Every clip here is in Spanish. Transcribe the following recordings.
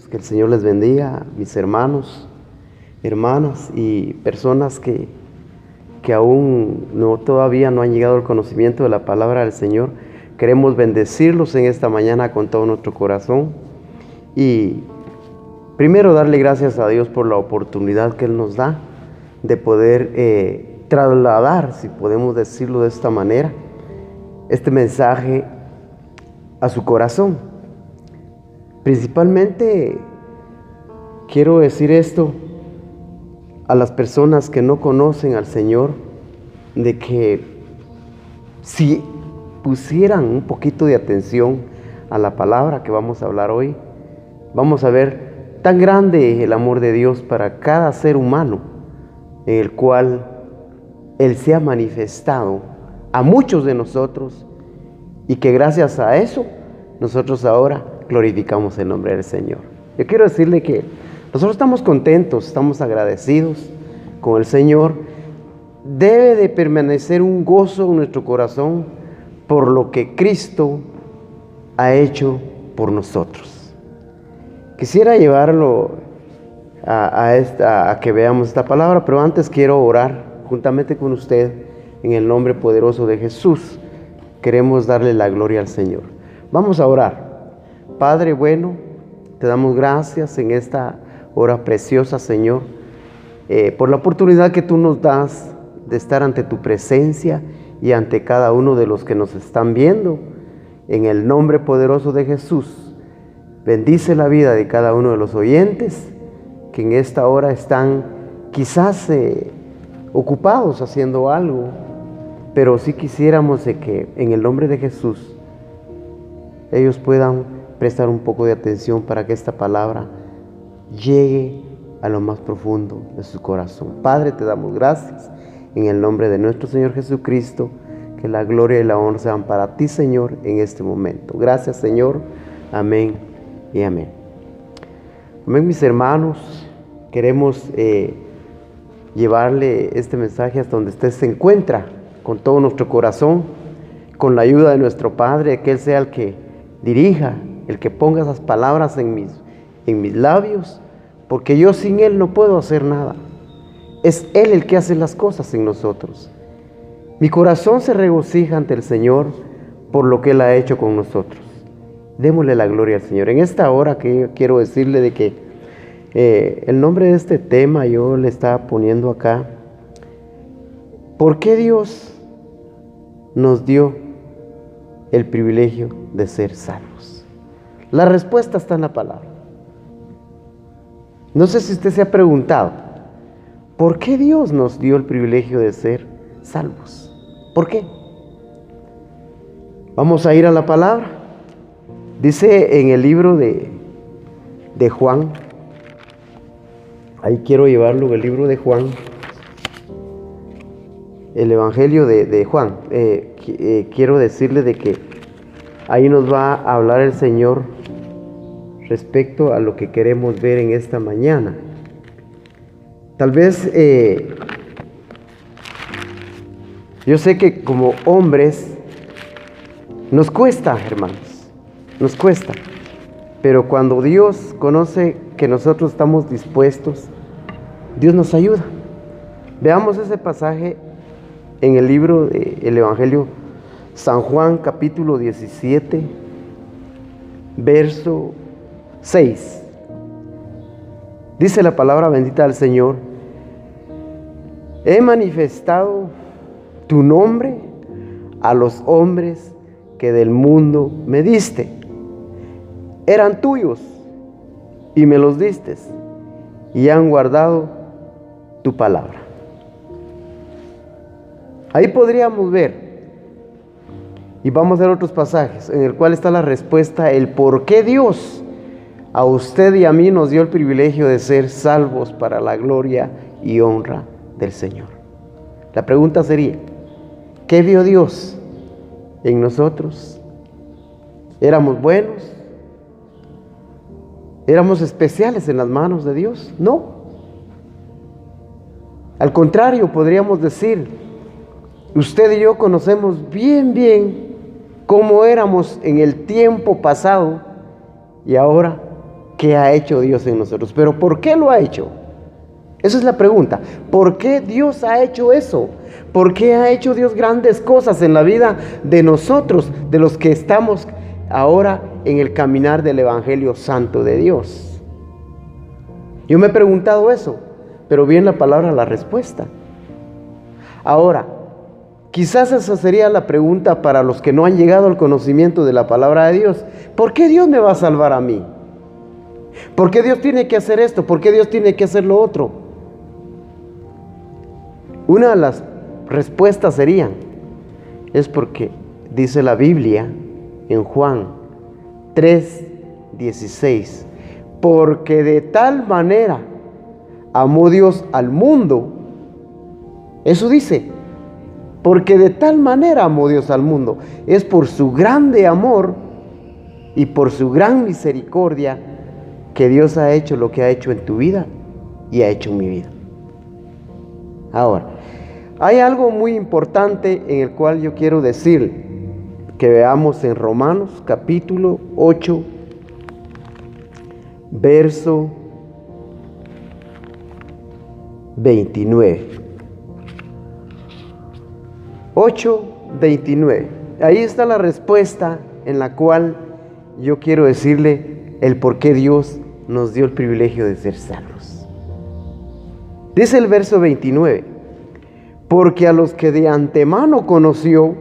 Que el Señor les bendiga, mis hermanos, hermanas y personas que aún todavía no han llegado al conocimiento de la palabra del Señor. Queremos bendecirlos en esta mañana con todo nuestro corazón y primero darle gracias a Dios por la oportunidad que Él nos da de poder trasladar, si podemos decirlo de esta manera, este mensaje a su corazón. Principalmente quiero decir esto a las personas que no conocen al Señor, de que si pusieran un poquito de atención a la palabra que vamos a hablar hoy, vamos a ver tan grande el amor de Dios para cada ser humano, en el cual Él se ha manifestado a muchos de nosotros, y que gracias a eso nosotros ahora glorificamos el nombre del Señor. Yo quiero decirle que nosotros estamos contentos, estamos agradecidos con el Señor. Debe de permanecer un gozo en nuestro corazón por lo que Cristo ha hecho por nosotros. Quisiera llevarlo a que veamos esta palabra, pero antes quiero orar juntamente con usted en el nombre poderoso de Jesús. Queremos darle la gloria al Señor. Vamos a orar. Padre bueno, te damos gracias en esta hora preciosa, Señor, por la oportunidad que tú nos das de estar ante tu presencia y ante cada uno de los que nos están viendo. En el nombre poderoso de Jesús, bendice la vida de cada uno de los oyentes que en esta hora están quizás ocupados haciendo algo, pero sí quisiéramos de que en el nombre de Jesús ellos puedan prestar un poco de atención para que esta palabra llegue a lo más profundo de su corazón. Padre, te damos gracias en el nombre de nuestro Señor Jesucristo. Que la gloria y la honra sean para ti, Señor, en este momento. Gracias, Señor. Amén y amén. Amén, mis hermanos. Queremos llevarle este mensaje hasta donde usted se encuentra, con todo nuestro corazón, con la ayuda de nuestro Padre, que Él sea el que dirija, el que ponga esas palabras en mis labios, porque yo sin Él no puedo hacer nada. Es Él el que hace las cosas en nosotros. Mi corazón se regocija ante el Señor por lo que Él ha hecho con nosotros. Démosle la gloria al Señor. En esta hora que yo quiero decirle de que el nombre de este tema yo le estaba poniendo acá: ¿por qué Dios nos dio el privilegio de ser salvos? La respuesta está en la palabra. No sé si usted se ha preguntado, ¿por qué Dios nos dio el privilegio de ser salvos? ¿Por qué? Vamos a ir a la palabra. Dice en el libro de Juan, ahí quiero llevarlo, el libro de Juan, el Evangelio de Juan. Quiero decirle de que ahí nos va a hablar el Señor respecto a lo que queremos ver en esta mañana. Tal vez yo sé que como hombres nos cuesta, hermanos, nos cuesta, pero cuando Dios conoce que nosotros estamos dispuestos, Dios nos ayuda. Veamos ese pasaje en el libro del Evangelio San Juan, capítulo 17, verso 6. Dice la palabra bendita del Señor: he manifestado tu nombre a los hombres que del mundo me diste. Eran tuyos y me los diste, y han guardado tu palabra. Ahí podríamos ver, y vamos a ver otros pasajes en el cual está la respuesta, el por qué Dios a usted y a mí nos dio el privilegio de ser salvos para la gloria y honra del Señor. La pregunta sería: ¿qué vio Dios en nosotros? ¿Éramos buenos? ¿Éramos especiales en las manos de Dios? No. Al contrario, podríamos decir, usted y yo conocemos bien cómo éramos en el tiempo pasado y ahora que ha hecho Dios en nosotros. Pero ¿por qué lo ha hecho? Esa es la pregunta. ¿Por qué Dios ha hecho eso? ¿Por qué ha hecho Dios grandes cosas en la vida de nosotros, de los que estamos ahora en el caminar del Evangelio Santo de Dios? Yo me he preguntado eso, pero vi en la palabra la respuesta. Ahora, quizás esa sería la pregunta para los que no han llegado al conocimiento de la palabra de Dios. ¿Por qué Dios me va a salvar a mí? ¿Por qué Dios tiene que hacer esto? ¿Por qué Dios tiene que hacer lo otro? Una de las respuestas sería, es porque dice la Biblia en Juan 3:16, porque de tal manera amó Dios al mundo. Eso dice, porque de tal manera amó Dios al mundo. Es por su grande amor y por su gran misericordia que Dios ha hecho lo que ha hecho en tu vida y ha hecho en mi vida. Ahora, hay algo muy importante en el cual yo quiero decir, que veamos en Romanos capítulo 8, verso 29. 8:29. Ahí está la respuesta en la cual yo quiero decirle el por qué Dios nos dio el privilegio de ser salvos. Dice el verso 29, porque a los que de antemano conoció,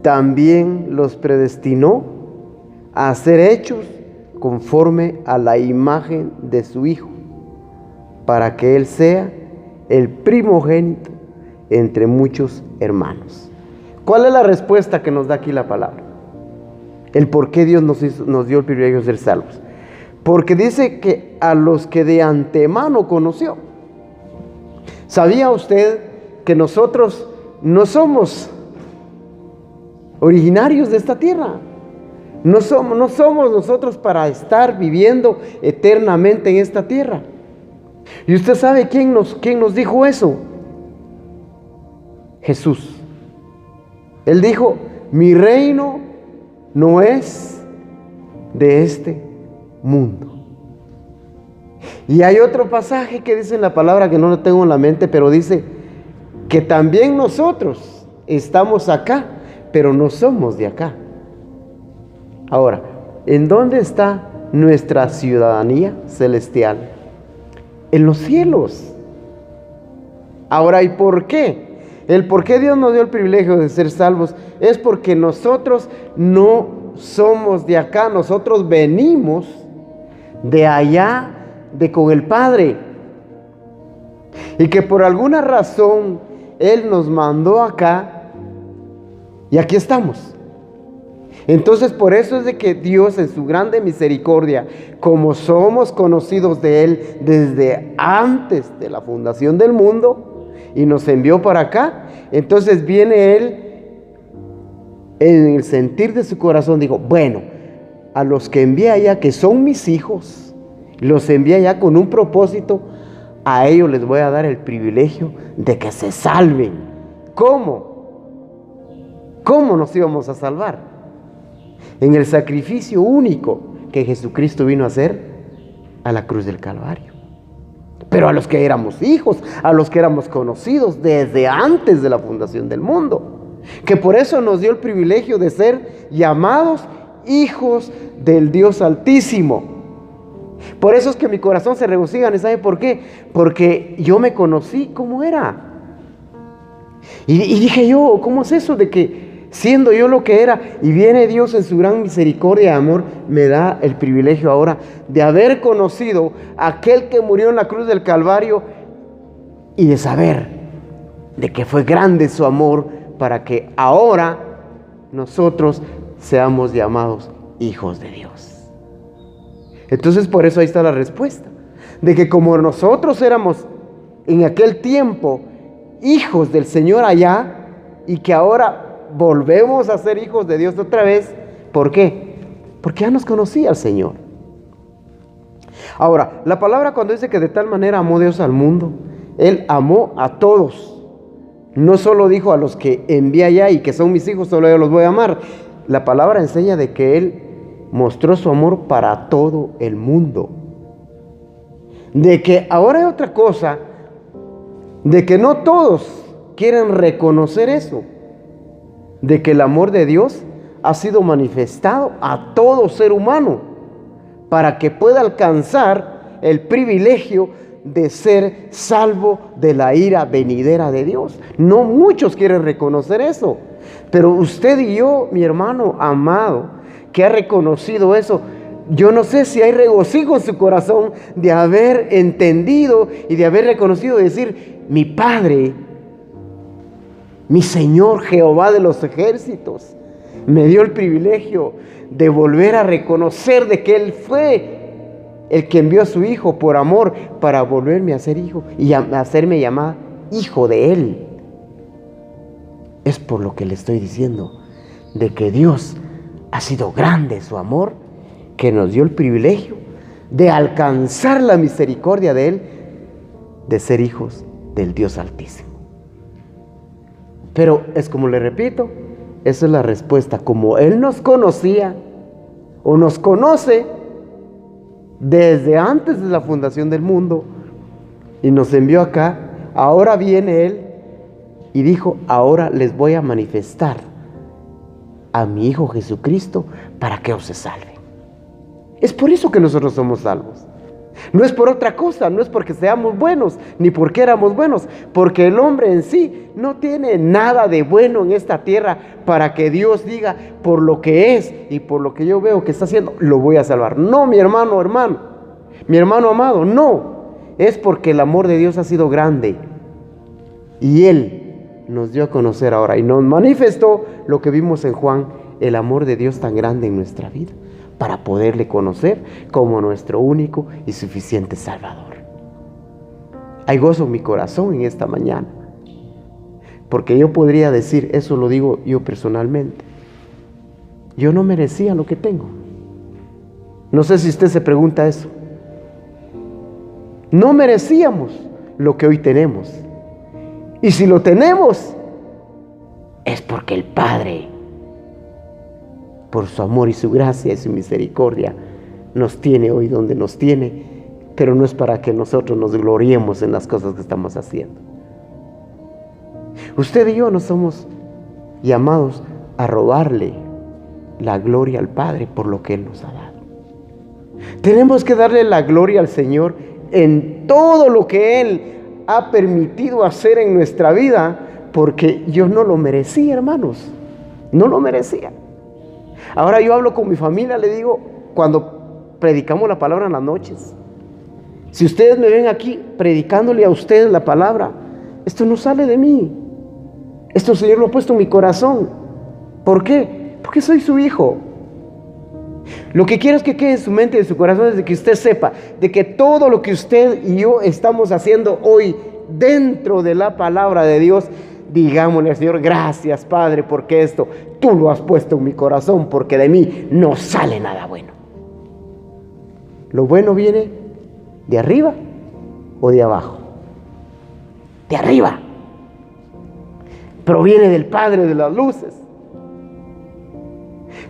también los predestinó a ser hechos conforme a la imagen de su Hijo, para que Él sea el primogénito entre muchos hermanos. ¿Cuál es la respuesta que nos da aquí la palabra? El por qué Dios nos dio el privilegio de ser salvos. Porque dice que a los que de antemano conoció. ¿Sabía usted que nosotros no somos originarios de esta tierra? No somos nosotros para estar viviendo eternamente en esta tierra. ¿Y usted sabe quién nos dijo eso? Jesús. Él dijo, mi reino no es de este mundo. Y hay otro pasaje que dice en la palabra, que no lo tengo en la mente, pero dice que también nosotros estamos acá, pero no somos de acá. Ahora, ¿en dónde está nuestra ciudadanía celestial? En los cielos. Ahora, ¿y por qué? El por qué Dios nos dio el privilegio de ser salvos es porque nosotros no somos de acá, nosotros venimos de allá, de con el Padre, y que por alguna razón Él nos mandó acá y aquí estamos. Entonces, por eso es de que Dios, en su grande misericordia, como somos conocidos de Él desde antes de la fundación del mundo, y nos envió para acá, entonces viene Él en el sentir de su corazón, dijo, bueno, a los que envié allá, que son mis hijos, los envié allá con un propósito, a ellos les voy a dar el privilegio de que se salven. ¿Cómo? ¿Cómo nos íbamos a salvar? En el sacrificio único que Jesucristo vino a hacer a la cruz del Calvario. Pero a los que éramos hijos, a los que éramos conocidos desde antes de la fundación del mundo, que por eso nos dio el privilegio de ser llamados hijos del Dios Altísimo. Por eso es que mi corazón se regocija. ¿Y sabe por qué? Porque yo me conocí como era. Y dije yo, ¿cómo es eso de que siendo yo lo que era, y viene Dios en su gran misericordia y amor, me da el privilegio ahora de haber conocido a aquel que murió en la cruz del Calvario y de saber de que fue grande su amor para que ahora nosotros seamos llamados hijos de Dios? Entonces, por eso ahí está la respuesta, de que como nosotros éramos en aquel tiempo hijos del Señor allá, y que ahora volvemos a ser hijos de Dios otra vez. ¿Por qué? Porque ya nos conocía el Señor. Ahora, la palabra cuando dice que de tal manera amó Dios al mundo, Él amó a todos. No solo dijo a los que envía allá y que son mis hijos, solo yo los voy a amar. La palabra enseña de que Él mostró su amor para todo el mundo. De que ahora hay otra cosa, de que no todos quieren reconocer eso, de que el amor de Dios ha sido manifestado a todo ser humano para que pueda alcanzar el privilegio de ser salvo de la ira venidera de Dios. No muchos quieren reconocer eso, pero usted y yo, mi hermano amado, que ha reconocido eso, yo no sé si hay regocijo en su corazón de haber entendido y de haber reconocido, decir: mi Padre, mi Señor Jehová de los ejércitos, me dio el privilegio de volver a reconocer de que Él fue el que envió a su Hijo por amor para volverme a ser hijo y hacerme llamar hijo de Él. Es por lo que le estoy diciendo, de que Dios ha sido grande su amor, que nos dio el privilegio de alcanzar la misericordia de Él, de ser hijos del Dios Altísimo. Pero es como le repito, esa es la respuesta. Como Él nos conocía o nos conoce desde antes de la fundación del mundo y nos envió acá, ahora viene Él y dijo: ahora les voy a manifestar a mi Hijo Jesucristo para que os se salven. Es por eso que nosotros somos salvos. No es por otra cosa, no es porque seamos buenos, ni porque éramos buenos, porque el hombre en sí no tiene nada de bueno en esta tierra para que Dios diga: por lo que es y por lo que yo veo que está haciendo, lo voy a salvar. No, mi hermano amado, no. Es porque el amor de Dios ha sido grande y Él nos dio a conocer ahora y nos manifestó lo que vimos en Juan, el amor de Dios tan grande en nuestra vida, para poderle conocer como nuestro único y suficiente Salvador. Hay gozo en mi corazón en esta mañana, porque yo podría decir, eso lo digo yo personalmente, yo no merecía lo que tengo. No sé si usted se pregunta eso. No merecíamos lo que hoy tenemos. Y si lo tenemos, es porque el Padre, por su amor y su gracia y su misericordia, nos tiene hoy donde nos tiene, pero no es para que nosotros nos gloriemos en las cosas que estamos haciendo. Usted y yo no somos llamados a robarle la gloria al Padre por lo que Él nos ha dado. Tenemos que darle la gloria al Señor en todo lo que Él ha permitido hacer en nuestra vida, porque yo no lo merecía, hermanos, no lo merecía. Ahora yo hablo con mi familia, le digo, cuando predicamos la palabra en las noches, si ustedes me ven aquí predicándole a ustedes la palabra, esto no sale de mí, esto el Señor lo ha puesto en mi corazón. ¿Por qué? Porque soy su hijo. Lo que quiero es que quede en su mente y en su corazón, es de que usted sepa de que todo lo que usted y yo estamos haciendo hoy dentro de la palabra de Dios, digámosle al Señor: gracias, Padre, porque esto tú lo has puesto en mi corazón, porque de mí no sale nada bueno. Lo bueno viene de arriba o de abajo. De arriba. Proviene del Padre de las luces.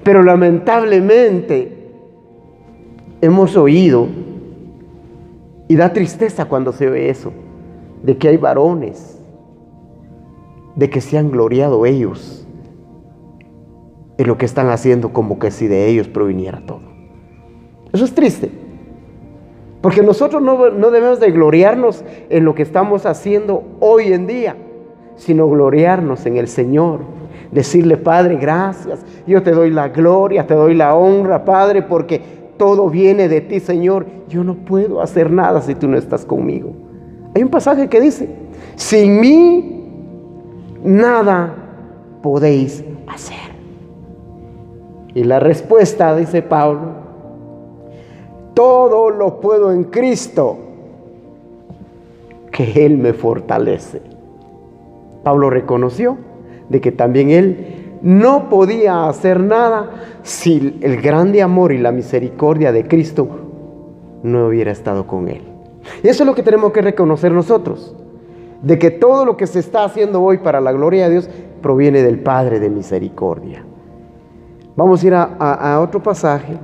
Pero lamentablemente hemos oído, y da tristeza cuando se ve eso, de que hay varones, de que se han gloriado ellos en lo que están haciendo, como que si de ellos proviniera todo. Eso es triste, porque nosotros no debemos de gloriarnos en lo que estamos haciendo hoy en día, sino gloriarnos en el Señor. Decirle: Padre, gracias, yo te doy la gloria, te doy la honra, Padre, porque todo viene de ti, Señor. Yo no puedo hacer nada si tú no estás conmigo. Hay un pasaje que dice: sin mí nada podéis hacer. Y la respuesta, dice Pablo: todo lo puedo en Cristo, que Él me fortalece. Pablo reconoció de que también él no podía hacer nada si el grande amor y la misericordia de Cristo no hubiera estado con él. Y eso es lo que tenemos que reconocer nosotros, de que todo lo que se está haciendo hoy para la gloria de Dios proviene del Padre de misericordia. Vamos a ir a otro pasaje,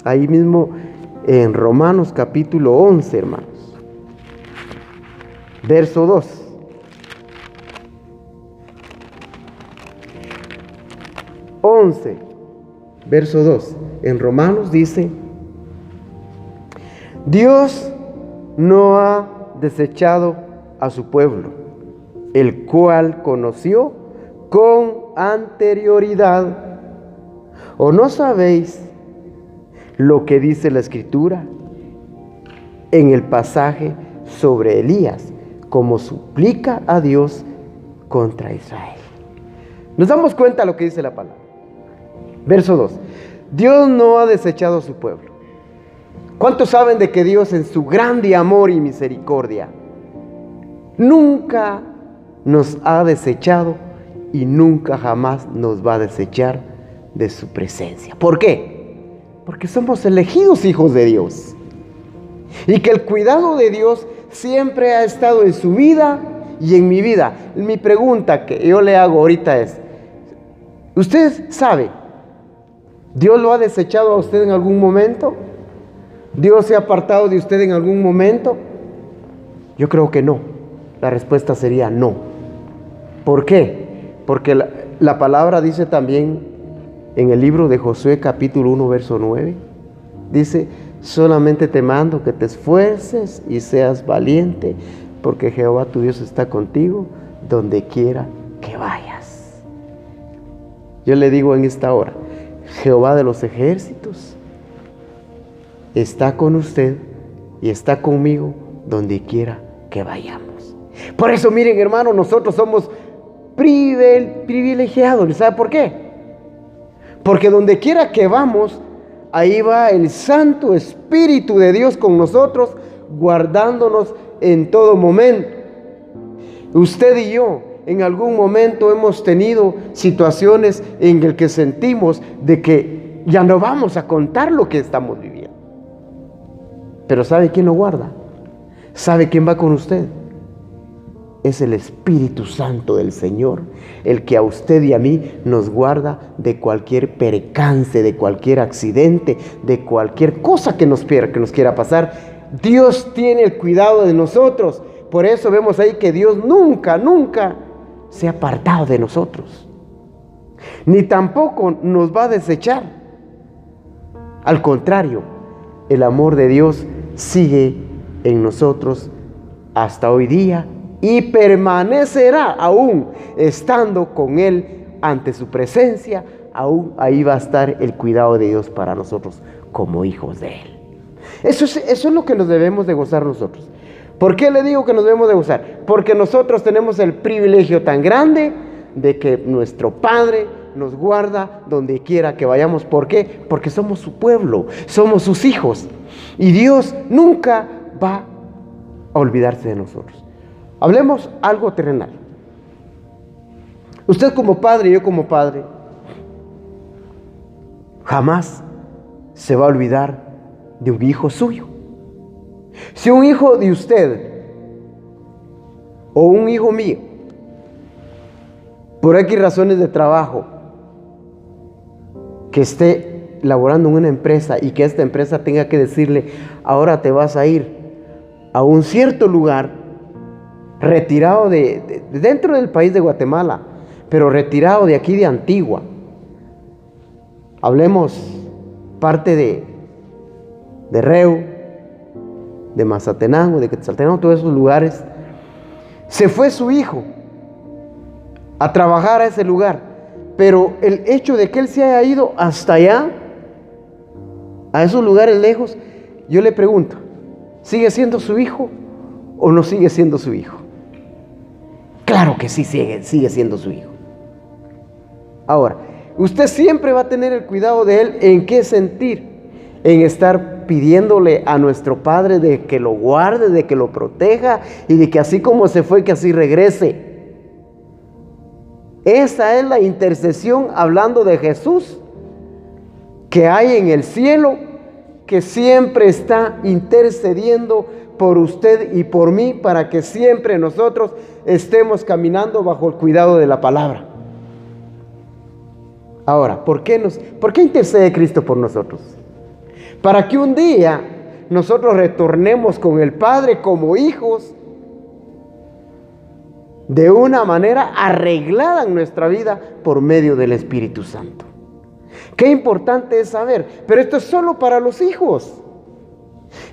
ahí mismo en Romanos capítulo 11, hermanos. Verso 2. Verso 2. En Romanos dice: Dios no ha desechado a su pueblo, el cual conoció con anterioridad. ¿O no sabéis lo que dice la Escritura en el pasaje sobre Elías, como suplica a Dios contra Israel? Nos damos cuenta de lo que dice la palabra. Verso 2. Dios no ha desechado a su pueblo. ¿Cuántos saben de que Dios, en su grande amor y misericordia, nunca nos ha desechado y nunca jamás nos va a desechar de su presencia? ¿Por qué? Porque somos elegidos hijos de Dios. Y que el cuidado de Dios siempre ha estado en su vida y en mi vida. Mi pregunta que yo le hago ahorita es: ¿usted sabe? ¿Dios lo ha desechado a usted en algún momento? ¿Dios se ha apartado de usted en algún momento? Yo creo que no. La respuesta sería no. ¿Por qué? Porque la palabra dice también en el libro de Josué capítulo 1 verso 9. Dice: solamente te mando que te esfuerces y seas valiente, porque Jehová tu Dios está contigo donde quiera que vayas. Yo le digo en esta hora: Jehová de los ejércitos está con usted y está conmigo donde quiera que vayamos. Por eso, miren, hermano, nosotros somos privilegiados. ¿Sabe por qué? Porque donde quiera que vamos, ahí va el Santo Espíritu de Dios con nosotros, guardándonos en todo momento. Usted y yo en algún momento hemos tenido situaciones en las que sentimos de que ya no vamos a contar lo que estamos viviendo. Pero ¿sabe quién lo guarda? ¿Sabe quién va con usted? Es el Espíritu Santo del Señor, el que a usted y a mí nos guarda de cualquier percance, de cualquier accidente, de cualquier cosa que nos quiera pasar. Dios tiene el cuidado de nosotros. Por eso vemos ahí que Dios nunca se ha apartado de nosotros, ni tampoco nos va a desechar. Al contrario, el amor de Dios sigue en nosotros hasta hoy día y permanecerá aún estando con Él ante su presencia. Aún ahí va a estar el cuidado de Dios para nosotros como hijos de Él. Eso es lo que nos debemos de gozar nosotros. ¿Por qué le digo que nos debemos de gozar? Porque nosotros tenemos el privilegio tan grande de que nuestro Padre nos guarda donde quiera que vayamos. ¿Por qué? Porque somos su pueblo, somos sus hijos. Y Dios nunca va a olvidarse de nosotros. Hablemos algo terrenal. Usted como padre y yo como padre, jamás se va a olvidar de un hijo suyo. Si un hijo de usted o un hijo mío, por X razones de trabajo, que esté laborando en una empresa y que esta empresa tenga que decirle: ahora te vas a ir a un cierto lugar, retirado de dentro del país de Guatemala, pero retirado de aquí de Antigua. Hablemos parte de Reu, de Mazatenango, de Quetzaltenango, todos esos lugares. Se fue su hijo a trabajar a ese lugar, pero el hecho de que él se haya ido hasta allá, a esos lugares lejos, yo le pregunto: ¿sigue siendo su hijo o no sigue siendo su hijo? Claro que sí, sigue siendo su hijo. Ahora, usted siempre va a tener el cuidado de él. ¿En qué sentir? En estar pidiéndole a nuestro Padre de que lo guarde, de que lo proteja y de que así como se fue, que así regrese. Esa es la intercesión, hablando de Jesús, que hay en el cielo, que siempre está intercediendo por usted y por mí, para que siempre nosotros estemos caminando bajo el cuidado de la palabra. Ahora, ¿por qué intercede Cristo por nosotros? Para que un día nosotros retornemos con el Padre como hijos de una manera arreglada en nuestra vida por medio del Espíritu Santo. Qué importante es saber, pero esto es solo para los hijos.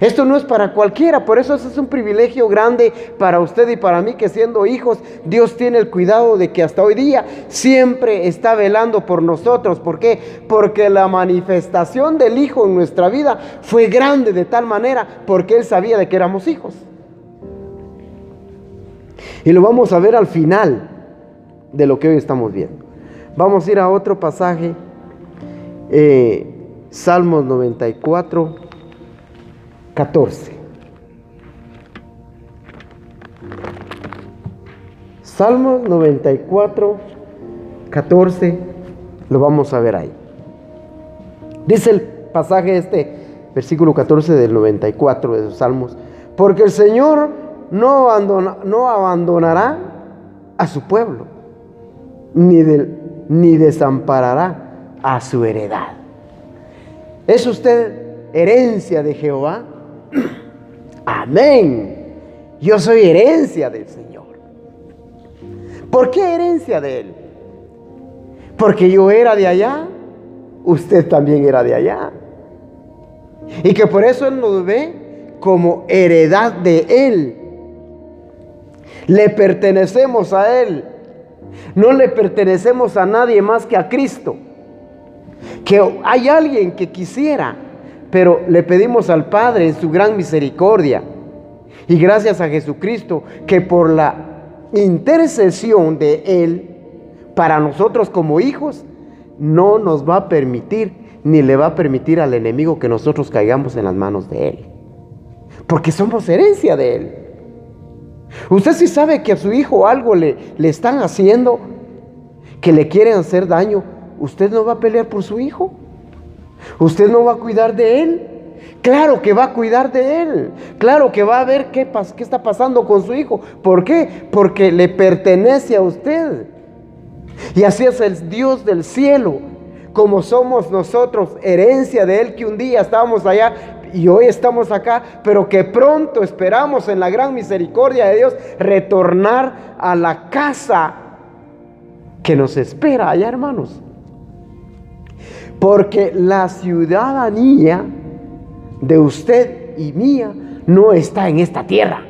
Esto no es para cualquiera, por eso es un privilegio grande para usted y para mí, que siendo hijos, Dios tiene el cuidado de que hasta hoy día siempre está velando por nosotros. ¿Por qué? Porque la manifestación del Hijo en nuestra vida fue grande de tal manera, porque Él sabía de que éramos hijos. Y lo vamos a ver al final de lo que hoy estamos viendo. Vamos a ir a otro pasaje, Salmos 94, 14. Salmos 94, 14, lo vamos a ver ahí. Dice el pasaje versículo 14 del 94 de los Salmos: porque el Señor no abandonará a su pueblo, ni desamparará a su heredad. ¿Es usted herencia de Jehová? Amén. Yo soy herencia del Señor. ¿Por qué herencia de Él? Porque yo era de allá, usted también era de allá. Y que por eso Él nos ve como heredad de Él. Le pertenecemos a Él. No le pertenecemos a nadie más que a Cristo. Que hay alguien que quisiera, pero le pedimos al Padre en su gran misericordia y gracias a Jesucristo, que por la intercesión de Él para nosotros como hijos, no nos va a permitir, ni le va a permitir al enemigo, que nosotros caigamos en las manos de Él, porque somos herencia de Él. Usted sí sabe que a su hijo algo le están haciendo, que le quieren hacer daño. ¿Usted no va a pelear por su hijo? ¿Usted no va a cuidar de él? Claro que va a cuidar de él. Claro que va a ver qué está pasando con su hijo. ¿Por qué? Porque le pertenece a usted. Y así es el Dios del cielo. Como somos nosotros herencia de Él, que un día estábamos allá y hoy estamos acá, pero que pronto esperamos en la gran misericordia de Dios retornar a la casa que nos espera allá, hermanos. Porque la ciudadanía de usted y mía no está en esta tierra.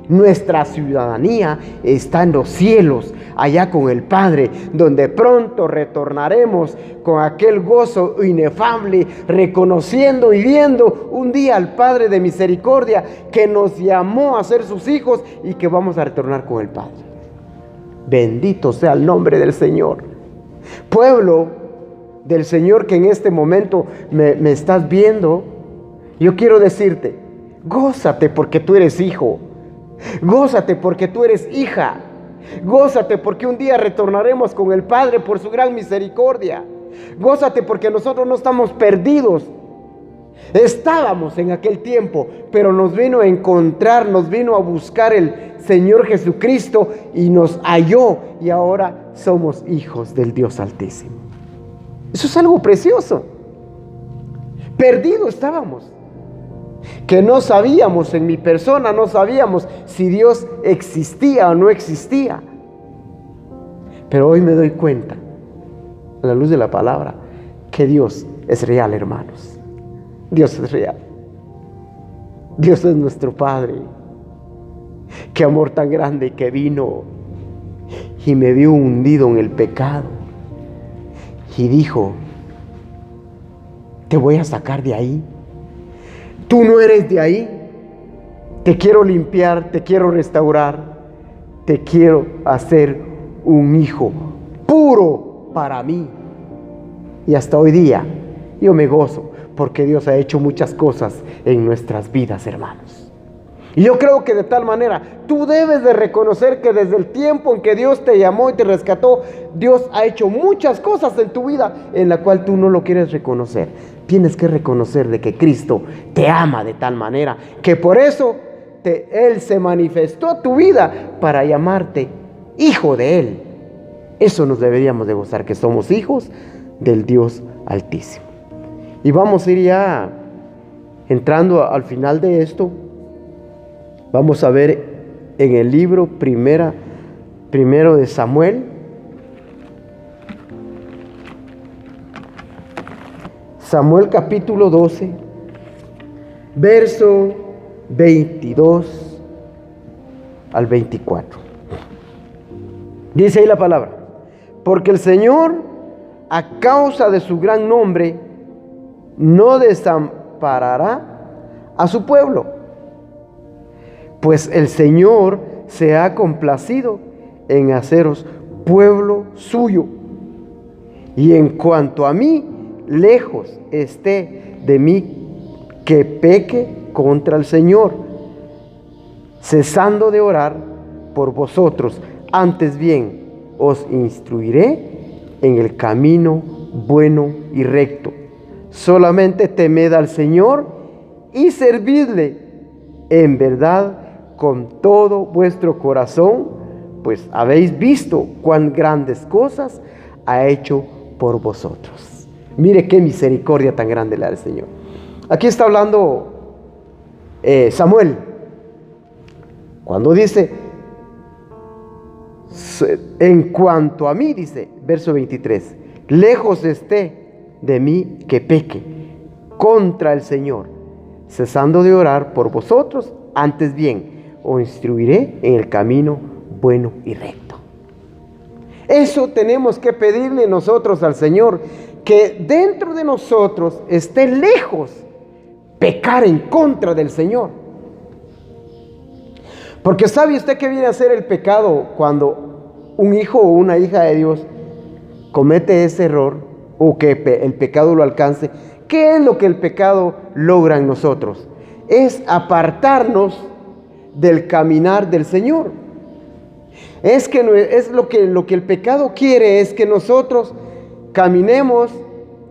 Nuestra ciudadanía está en los cielos, allá con el Padre, donde pronto retornaremos con aquel gozo inefable, reconociendo y viendo un día al Padre de misericordia, que nos llamó a ser sus hijos, y que vamos a retornar con el Padre. Bendito sea el nombre del Señor. Pueblo del Señor, que en este momento me estás viendo, yo quiero decirte: gózate porque tú eres hijo. Gózate porque tú eres hija. Gózate porque un día retornaremos con el Padre por su gran misericordia. Gózate porque nosotros no estamos perdidos. Estábamos en aquel tiempo, pero nos vino a encontrar, nos vino a buscar el Señor Jesucristo y nos halló, y ahora somos hijos del Dios Altísimo. Eso es algo precioso. Perdidos estábamos, que no sabíamos, en mi persona no sabíamos si Dios existía o no existía. Pero hoy me doy cuenta, a la luz de la palabra, que Dios es real, hermanos. Dios es real. Dios es nuestro Padre. Qué amor tan grande, que vino y me vio hundido en el pecado y dijo: te voy a sacar de ahí. Tú no eres de ahí. Te quiero limpiar, te quiero restaurar, te quiero hacer un hijo puro para mí. Y hasta hoy día yo me gozo, porque Dios ha hecho muchas cosas en nuestras vidas, hermanos. Y yo creo que de tal manera tú debes de reconocer que desde el tiempo en que Dios te llamó y te rescató, Dios ha hecho muchas cosas en tu vida en la cual tú no lo quieres reconocer. Tienes que reconocer de que Cristo te ama de tal manera que por eso Él se manifestó a tu vida para llamarte hijo de Él. Eso nos deberíamos de gozar, que somos hijos del Dios Altísimo. Y vamos a ir ya entrando al final de esto. Vamos a ver en el libro primero de Samuel. Samuel capítulo 12, verso 22 al 24. Dice ahí la palabra: porque el Señor, a causa de su gran nombre, no desamparará a su pueblo, pues el Señor se ha complacido en haceros pueblo suyo. Y en cuanto a mí, lejos esté de mí que peque contra el Señor, cesando de orar por vosotros. Antes bien, os instruiré en el camino bueno y recto. Solamente temed al Señor y servidle en verdad con todo vuestro corazón, pues habéis visto cuán grandes cosas ha hecho por vosotros. Mire qué misericordia tan grande le da el Señor. Aquí está hablando Samuel, cuando dice, en cuanto a mí, dice, verso 23, lejos esté de mí que peque contra el Señor, cesando de orar por vosotros. Antes bien, os instruiré en el camino bueno y recto. Eso tenemos que pedirle nosotros al Señor, que dentro de nosotros esté lejos pecar en contra del Señor. Porque ¿sabe usted qué viene a ser el pecado cuando un hijo o una hija de Dios comete ese error o que el pecado lo alcance? ¿Qué es lo que el pecado logra en nosotros? Es apartarnos del caminar del Señor. Lo que el pecado quiere es que nosotros caminemos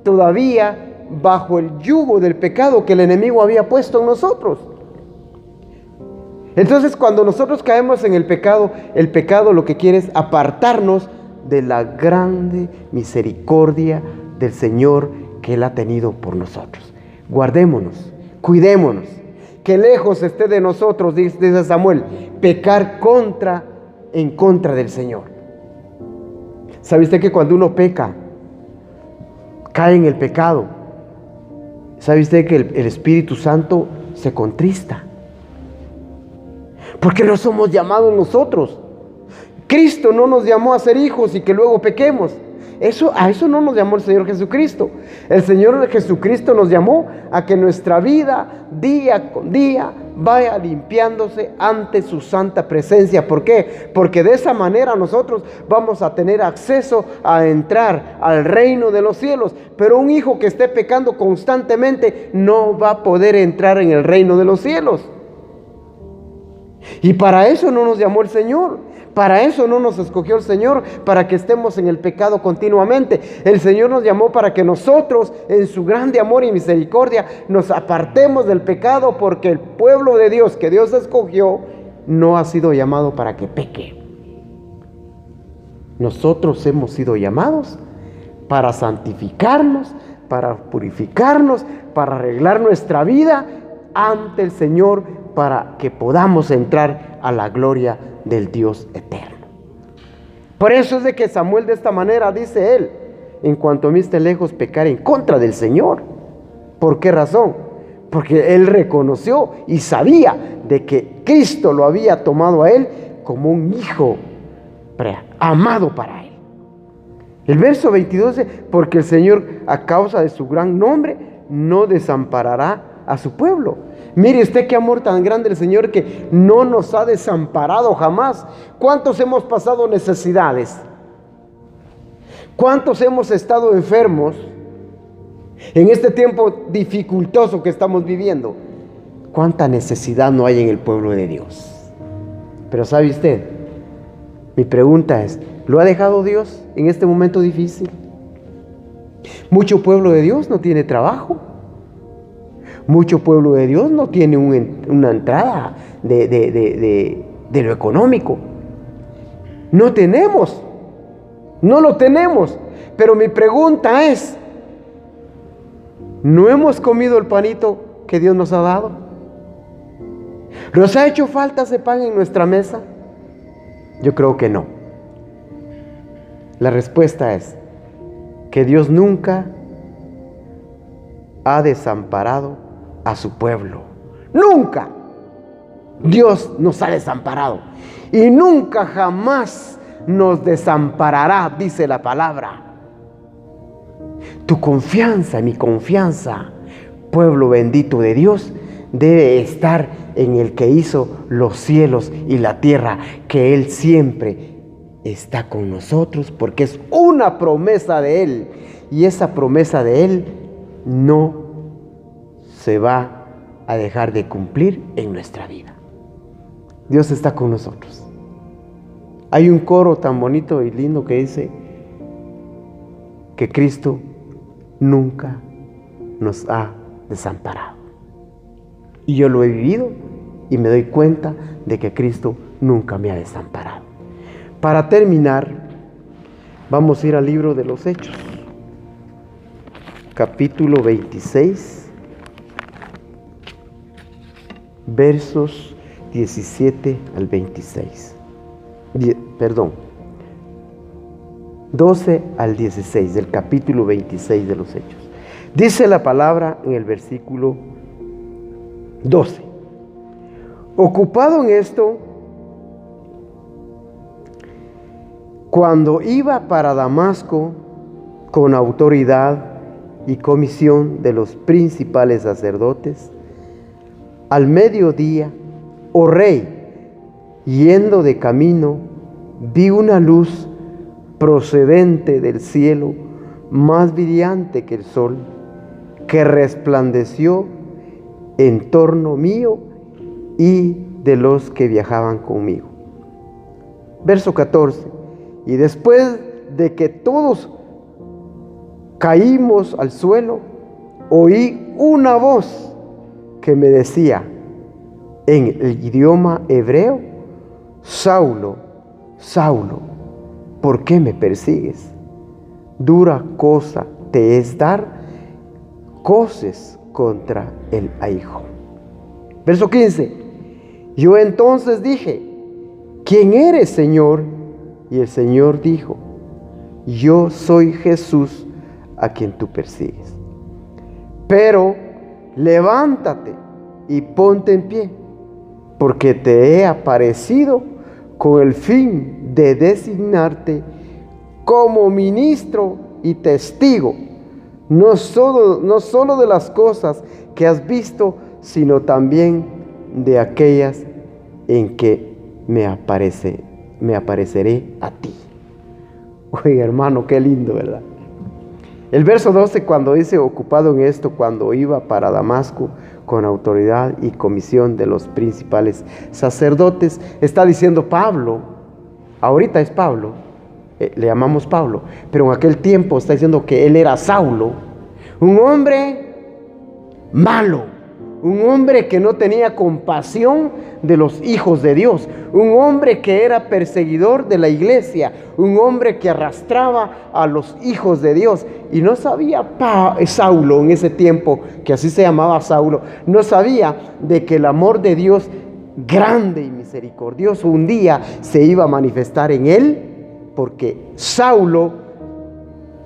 todavía bajo el yugo del pecado que el enemigo había puesto en nosotros. Entonces, cuando nosotros caemos en el pecado lo que quiere es apartarnos de la grande misericordia del Señor que Él ha tenido por nosotros. Guardémonos, cuidémonos, que lejos esté de nosotros, dice Samuel, pecar en contra del Señor. ¿Sabe usted que cuando uno peca, cae en el pecado? ¿Sabe usted que el Espíritu Santo se contrista? Porque no somos llamados nosotros. Cristo no nos llamó a ser hijos y que luego pequemos. A eso no nos llamó el Señor Jesucristo. El Señor Jesucristo nos llamó a que nuestra vida día con día vaya limpiándose ante su santa presencia. ¿Por qué? Porque de esa manera nosotros vamos a tener acceso a entrar al reino de los cielos. Pero un hijo que esté pecando constantemente no va a poder entrar en el reino de los cielos. Y para eso no nos llamó el Señor. Para eso no nos escogió el Señor, para que estemos en el pecado continuamente. El Señor nos llamó para que nosotros, en su grande amor y misericordia, nos apartemos del pecado, porque el pueblo de Dios que Dios escogió no ha sido llamado para que peque. Nosotros hemos sido llamados para santificarnos, para purificarnos, para arreglar nuestra vida ante el Señor, para que podamos entrar a la gloria del Dios eterno. Por eso es de que Samuel de esta manera dice él: en cuanto a mí esté lejos pecar en contra del Señor. ¿Por qué razón? Porque él reconoció y sabía de que Cristo lo había tomado a él como un hijo amado para él. El verso 22 dice: porque el Señor, a causa de su gran nombre, no desamparará a su pueblo. Mire usted qué amor tan grande el Señor, que no nos ha desamparado jamás. ¿Cuántos hemos pasado necesidades? ¿Cuántos hemos estado enfermos en este tiempo dificultoso que estamos viviendo? ¿Cuánta necesidad no hay en el pueblo de Dios? Pero ¿sabe usted? Mi pregunta es: ¿lo ha dejado Dios en este momento difícil? Mucho pueblo de Dios no tiene trabajo. Mucho pueblo de Dios no tiene una entrada de lo económico. No tenemos No lo tenemos. Pero mi pregunta es, ¿no hemos comido el panito que Dios nos ha dado? ¿Nos ha hecho falta ese pan en nuestra mesa? Yo creo que no. La respuesta es que Dios nunca ha desamparado a su pueblo. Nunca. Dios nos ha desamparado. Y nunca jamás nos desamparará, dice la palabra. Tu confianza, mi confianza, pueblo bendito de Dios, debe estar en el que hizo los cielos y la tierra, que Él siempre está con nosotros, porque es una promesa de Él, y esa promesa de Él no se va a dejar de cumplir en nuestra vida. Dios está con nosotros. Hay un coro tan bonito y lindo que dice que Cristo nunca nos ha desamparado. Y yo lo he vivido y me doy cuenta de que Cristo nunca me ha desamparado. Para terminar, vamos a ir al libro de los Hechos, capítulo 26, versos 17 al 26. 12 al 16 del capítulo 26 de los Hechos. Dice la palabra en el versículo 12. Ocupado en esto, cuando iba para Damasco con autoridad y comisión de los principales sacerdotes, al mediodía, oh rey, yendo de camino, vi una luz procedente del cielo, más brillante que el sol, que resplandeció en torno mío y de los que viajaban conmigo. Verso 14. Y después de que todos caímos al suelo, oí una voz que me decía en el idioma hebreo: Saulo, Saulo, ¿por qué me persigues? Dura cosa te es dar coces contra el aguijón. Verso 15. Yo entonces dije: ¿quién eres, Señor? Y el Señor dijo: yo soy Jesús a quien tú persigues. Pero levántate y ponte en pie, porque te he aparecido con el fin de designarte como ministro y testigo, no solo de las cosas que has visto, sino también de aquellas en que me apareceré a ti. Oye, hermano, qué lindo, ¿verdad? El verso 12, cuando dice ocupado en esto, cuando iba para Damasco con autoridad y comisión de los principales sacerdotes, está diciendo Pablo. Ahorita es Pablo, le llamamos Pablo, pero en aquel tiempo está diciendo que él era Saulo, un hombre malo, un hombre que no tenía compasión de los hijos de Dios, un hombre que era perseguidor de la iglesia, un hombre que arrastraba a los hijos de Dios. Y no sabía Saulo en ese tiempo, que así se llamaba Saulo, no sabía de que el amor de Dios grande y misericordioso un día se iba a manifestar en él, porque Saulo,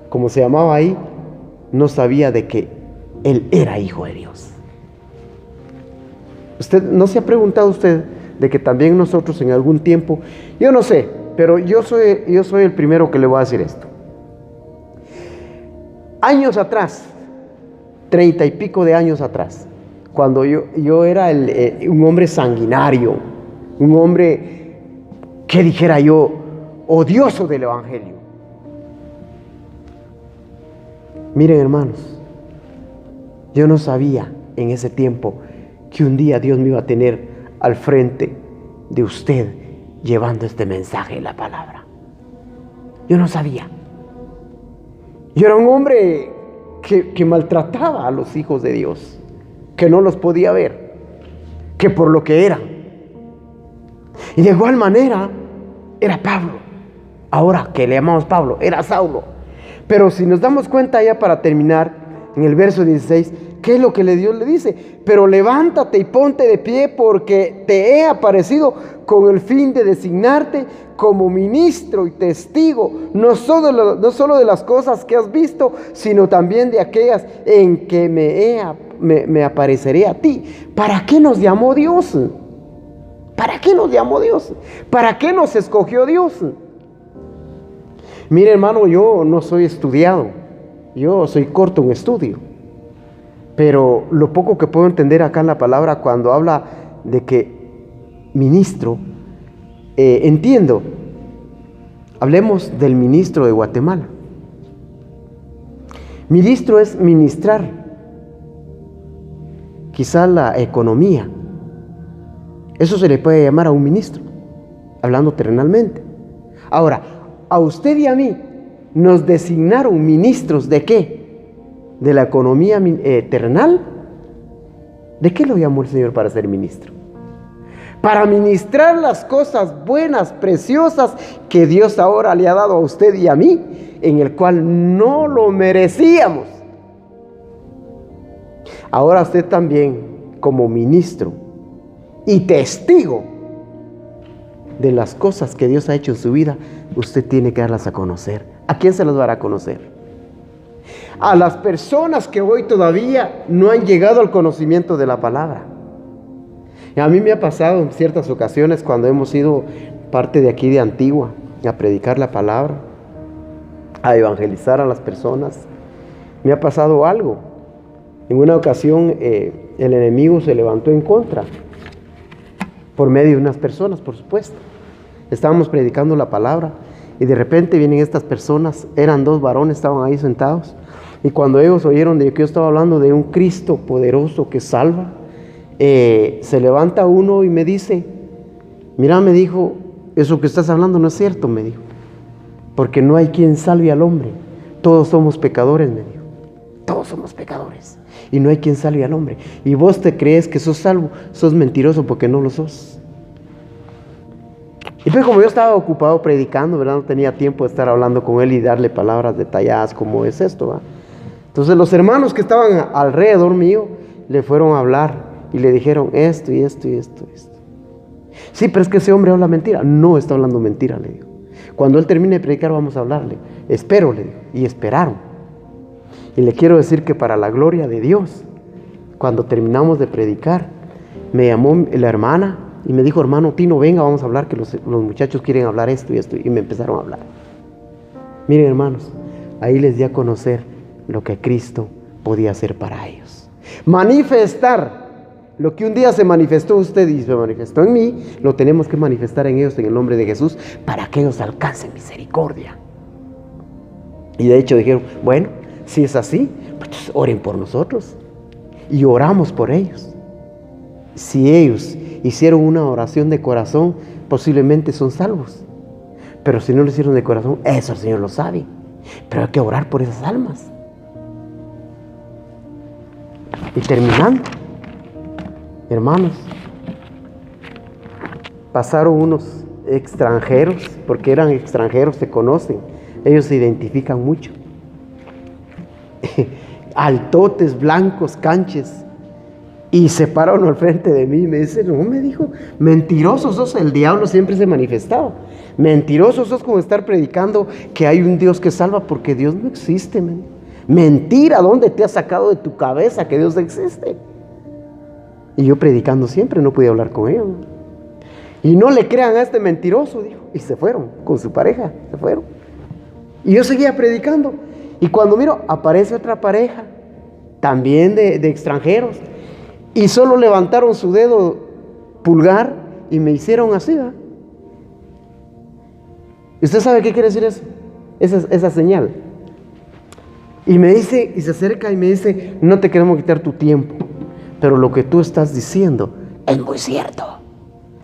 como se llamaba ahí, no sabía de que él era hijo de Dios. ¿Usted no se ha preguntado usted de que también nosotros en algún tiempo, yo no sé, pero yo soy el primero que le voy a decir esto? Años atrás, 30 y pico de años atrás, cuando yo era un hombre sanguinario, un hombre, que dijera yo, odioso del evangelio. Miren, hermanos, yo no sabía en ese tiempo que un día Dios me iba a tener al frente de usted llevando este mensaje de la palabra. Yo no sabía. Yo era un hombre que maltrataba a los hijos de Dios, que no los podía ver, que por lo que eran. Y de igual manera era Pablo. ahora que le llamamos Pablo, era Saulo. Pero si nos damos cuenta ya para terminar, en el verso 16, ¿qué es lo que Dios le dice? Pero levántate y ponte de pie porque te he aparecido con el fin de designarte como ministro y testigo, no solo de las cosas que has visto, sino también de aquellas en que me apareceré a ti. ¿Para qué nos llamó Dios? ¿Para qué nos llamó Dios? ¿Para qué nos escogió Dios? Mire, hermano, yo no soy estudiado, yo soy corto en estudio, pero lo poco que puedo entender acá en la palabra cuando habla de que ministro, entiendo. Hablemos del ministro de Guatemala. Ministro es ministrar, quizá la economía. Eso se le puede llamar a un ministro, hablando terrenalmente. Ahora, a usted y a mí nos designaron ministros ¿de qué? ¿De la economía terrenal? ¿De qué lo llamó el Señor para ser ministro? Para ministrar las cosas buenas, preciosas que Dios ahora le ha dado a usted y a mí, en el cual no lo merecíamos. Ahora usted también, como ministro y testigo de las cosas que Dios ha hecho en su vida, usted tiene que darlas a conocer. ¿A quién se las dará a conocer? A las personas que hoy todavía no han llegado al conocimiento de la palabra. Y a mí me ha pasado en ciertas ocasiones cuando hemos ido parte de aquí de Antigua a predicar la palabra, a evangelizar a las personas. Me ha pasado algo. En una ocasión el enemigo se levantó en contra, por medio de unas personas, por supuesto. Estábamos predicando la palabra y de repente vienen estas personas, eran 2 varones, estaban ahí sentados, y cuando ellos oyeron de que yo estaba hablando de un Cristo poderoso que salva, se levanta uno y me dice, mira, me dijo, eso que estás hablando no es cierto, me dijo, porque no hay quien salve al hombre, todos somos pecadores, me dijo, todos somos pecadores, y no hay quien salve al hombre, y vos te crees que sos salvo, sos mentiroso porque no lo sos. Y pues como yo estaba ocupado predicando, ¿verdad? No tenía tiempo de estar hablando con él y darle palabras detalladas como es esto, ¿verdad? Entonces los hermanos que estaban alrededor mío le fueron a hablar y le dijeron esto y esto y esto y esto. Sí, pero es que ese hombre habla mentira. No está hablando mentira, le digo. Cuando él termine de predicar vamos a hablarle. Espero, le digo. Y esperaron. Y le quiero decir que para la gloria de Dios, cuando terminamos de predicar, me llamó la hermana y me dijo, hermano Tino, venga, vamos a hablar, que los muchachos quieren hablar esto y esto. Y me empezaron a hablar. Miren, hermanos, ahí les di a conocer lo que Cristo podía hacer para ellos. Manifestar lo que un día se manifestó en usted y se manifestó en mí, lo tenemos que manifestar en ellos en el nombre de Jesús, para que ellos alcancen misericordia. Y de hecho dijeron, bueno, si es así, pues oren por nosotros. Y oramos por ellos. Si ellos hicieron una oración de corazón, posiblemente son salvos. Pero si no lo hicieron de corazón, eso el Señor lo sabe. Pero hay que orar por esas almas. Y terminando, hermanos, pasaron unos extranjeros, porque eran extranjeros, se conocen, ellos se identifican mucho. Altotes, blancos, canches, y se pararon al frente de mí y me dice, no, me dijo, mentiroso sos, el diablo siempre se manifestaba. Mentiroso sos con estar predicando que hay un Dios que salva, porque Dios no existe, man. Mentira, ¿dónde te has sacado de tu cabeza que Dios existe? Y yo predicando siempre, no podía hablar con ellos. Y no le crean a este mentiroso, dijo. Y se fueron con su pareja, se fueron. Y yo seguía predicando. Y cuando miro, aparece otra pareja, también de extranjeros. Y solo levantaron su dedo pulgar y me hicieron así, ¿verdad? ¿Y usted sabe qué quiere decir eso? Esa señal. Y me dice, y se acerca y me dice, no te queremos quitar tu tiempo, pero lo que tú estás diciendo es muy cierto.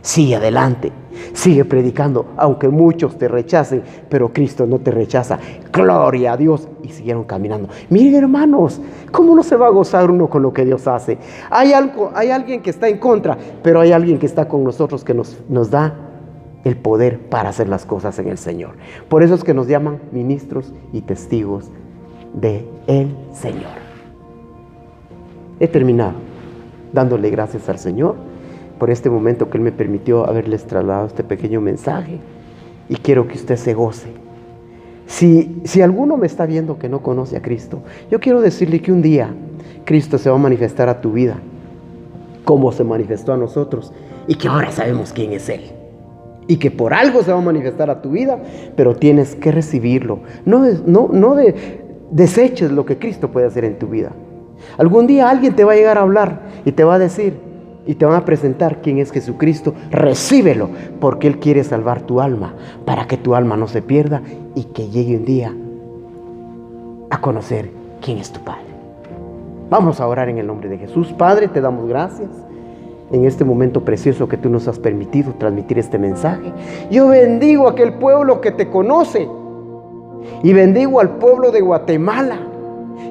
Sigue adelante, sigue predicando, aunque muchos te rechacen, pero Cristo no te rechaza. Gloria a Dios. Y siguieron caminando. Miren, hermanos, ¿cómo no se va a gozar uno con lo que Dios hace? Hay alguien que está en contra, pero hay alguien que está con nosotros, que nos da el poder para hacer las cosas en el Señor. Por eso es que nos llaman ministros y testigos de el Señor. He terminado dándole gracias al Señor por este momento que Él me permitió haberles trasladado este pequeño mensaje, y quiero que usted se goce. Si alguno me está viendo que no conoce a Cristo, yo quiero decirle que un día Cristo se va a manifestar a tu vida como se manifestó a nosotros, y que ahora sabemos quién es Él, y que por algo se va a manifestar a tu vida, pero tienes que recibirlo. No deseches lo que Cristo puede hacer en tu vida. Algún día alguien te va a llegar a hablar y te va a decir, y te van a presentar quién es Jesucristo. Recíbelo, porque Él quiere salvar tu alma, para que tu alma no se pierda y que llegue un día a conocer quién es tu Padre. Vamos a orar en el nombre de Jesús. Padre, te damos gracias en este momento precioso que tú nos has permitido transmitir este mensaje. Yo bendigo a aquel pueblo que te conoce, y bendigo al pueblo de Guatemala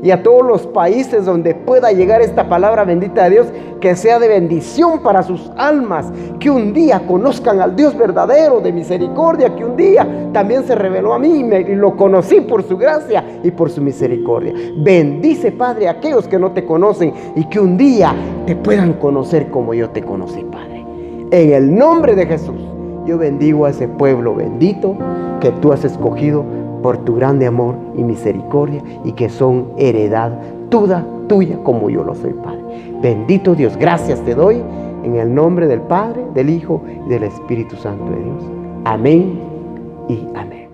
y a todos los países donde pueda llegar esta palabra bendita de Dios, que sea de bendición para sus almas, que un día conozcan al Dios verdadero de misericordia, que un día también se reveló a mí y lo conocí por su gracia y por su misericordia. Bendice, Padre, a aquellos que no te conocen, y que un día te puedan conocer como yo te conocí, Padre. En el nombre de Jesús, yo bendigo a ese pueblo bendito que tú has escogido por tu grande amor y misericordia, y que son heredad tuya como yo lo soy, Padre. Bendito Dios, gracias te doy en el nombre del Padre, del Hijo y del Espíritu Santo de Dios. Amén y amén.